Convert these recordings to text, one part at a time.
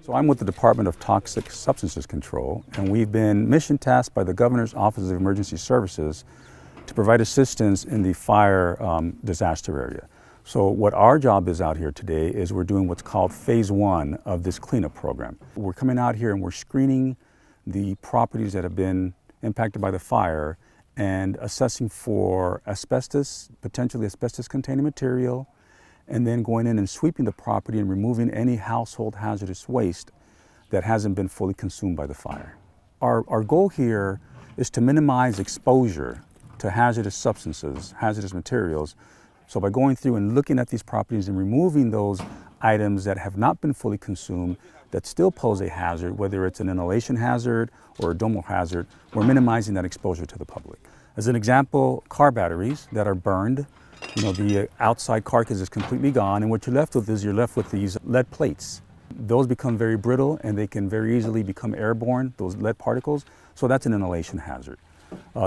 So I'm with the Department of Toxic Substances Control, and we've been mission tasked by the Governor's Office of Emergency Services to provide assistance in the fire disaster area. So what our job is out here today is we're doing what's called phase 1 of this cleanup program. We're coming out here and we're screening the properties that have been impacted by the fire and assessing for asbestos, potentially asbestos-containing material, and then going in and sweeping the property and removing any household hazardous waste that hasn't been fully consumed by the fire. Our goal here is to minimize exposure to hazardous substances, hazardous materials. So by going through and looking at these properties and removing those items that have not been fully consumed that still pose a hazard, whether it's an inhalation hazard or a domal hazard, we're minimizing that exposure to the public. As an example, car batteries that are burned, the outside carcass is completely gone, and what you're left with is you're left with these lead plates. Those become very brittle and they can very easily become airborne, those lead particles, so that's an inhalation hazard.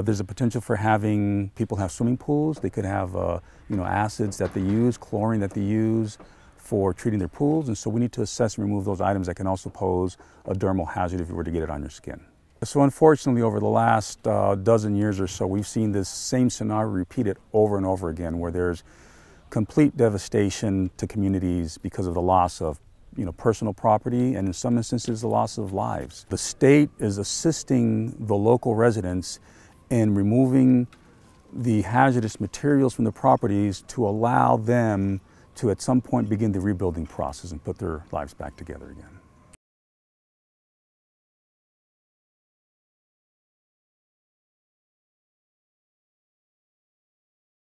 There's a potential for having people have swimming pools. They could have acids that they use, chlorine that they use for treating their pools, and so we need to assess and remove those items that can also pose a dermal hazard if you were to get it on your skin. So unfortunately, over the last dozen years or so, we've seen this same scenario repeated over and over again, where there's complete devastation to communities because of the loss of personal property, and in some instances, the loss of lives. The state is assisting the local residents in removing the hazardous materials from the properties to allow them to at some point begin the rebuilding process and put their lives back together again.